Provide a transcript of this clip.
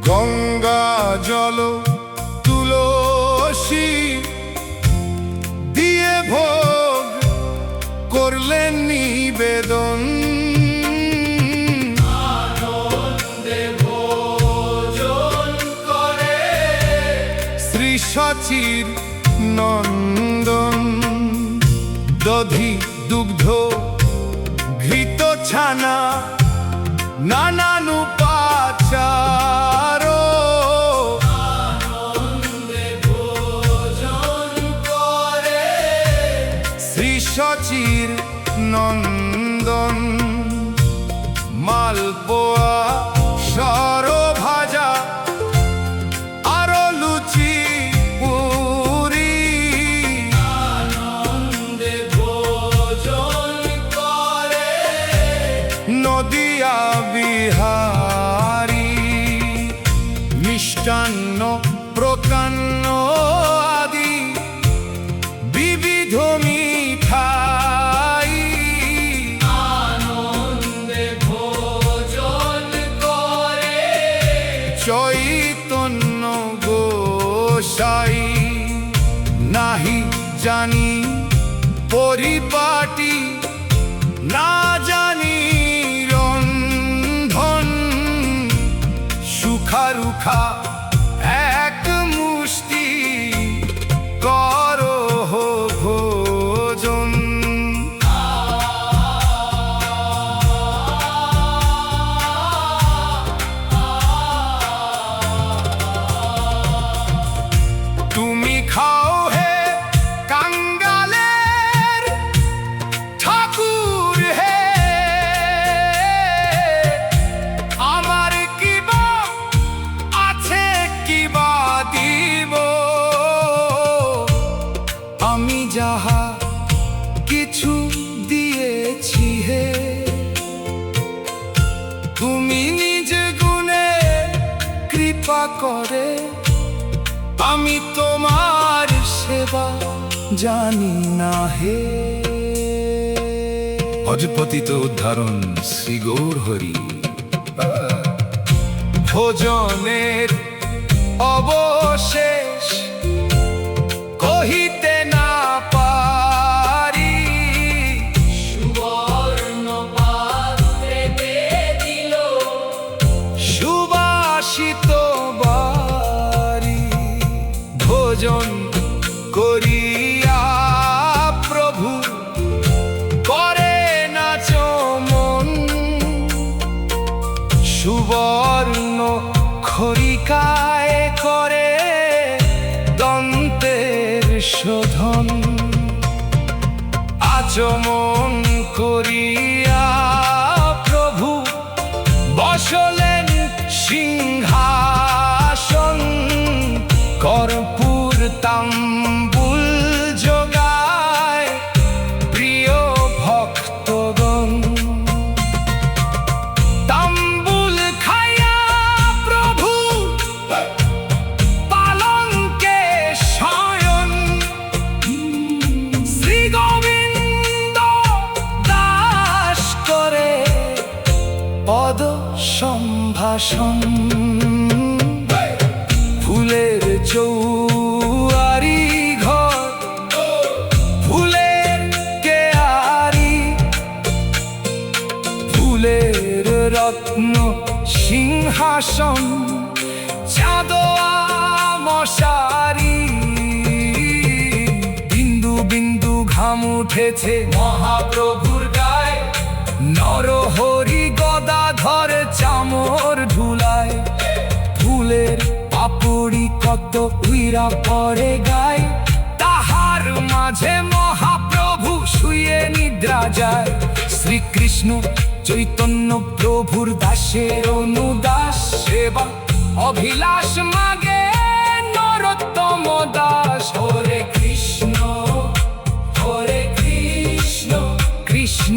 গঙ্গা জল তুলসী দিয়ে ভোগ করলেন নিবেদন। আনন্দে ভোজন করে শ্রী সচির নন্দন। দধি দুগ্ধ ঘৃত ছানা নানান উপাচার আনন্দে ভোজন করে শ্রী সচির নন্দন। মালপোয়া সরভাজা আরো লুচি পুরি আনন্দে ভোজন করে নদিয়া বিহারী। মিষ্টান্ন প্রকান্ন আদি বিবিধ মিঠাই আনন্দে ভোজন করে চৈতন্য গোসাই। নাহি জানি পরিপাটি না জানি রন্ধন। সুখারুখা এক মুষ্টি করো ভোজন। তুমি খাও হে কাঙ্গালের ঠাকুর হে, আমার কিবা আছে কিবা দিব। আমি যাহা কিছু দিয়েছি হে, তুমি নিজ গুণে কৃপা করে আমি তোমার সেবা জানি না হে। অজপতিত উদ্ধারণ শ্রী গৌর হরি। ভোজনের অবশেষ কহিতে না পারি। সুবর্ণ পাত্রে দিল সুবাসিত বারি। ভোজন করিয়া প্রভু করে না চমন। সুবর্ণ খরিকায় করে দন্তের শোধন। আচমন করিয়া প্রভু বসলেন সিংহাসন। কর্পূর তাম্বুল যোগায় প্রিয় ভক্তগণ। তাম্বুল খাইয়া প্রভু পালঙ্কে শয়ন। শ্রী গোবিন্দ দাস করে পদ সম্ভাষণ। ফুলের চৌয়ারি ঘর ফুলের কেয়ারি। ফুলের রত্ন সিংহাসন চাঁদোয়া মশারি। বিন্দু বিন্দু ঘাম উঠেছে মহাপ্রভুর গায়ে। নরহরি গদাধর চামর ঢুলায়। ফুলের পাপড়ি কত উইরা পরে গায়। তাহার মাঝে মহাপ্রভু শুয়ে নিদ্রা যায়। শ্রীকৃষ্ণ চৈতন্য প্রভুর দাসের অনুদাস সেবা অভিলাষ মাগে নরোত্তম দাস। হরে কৃষ্ণ কৃষ্ণ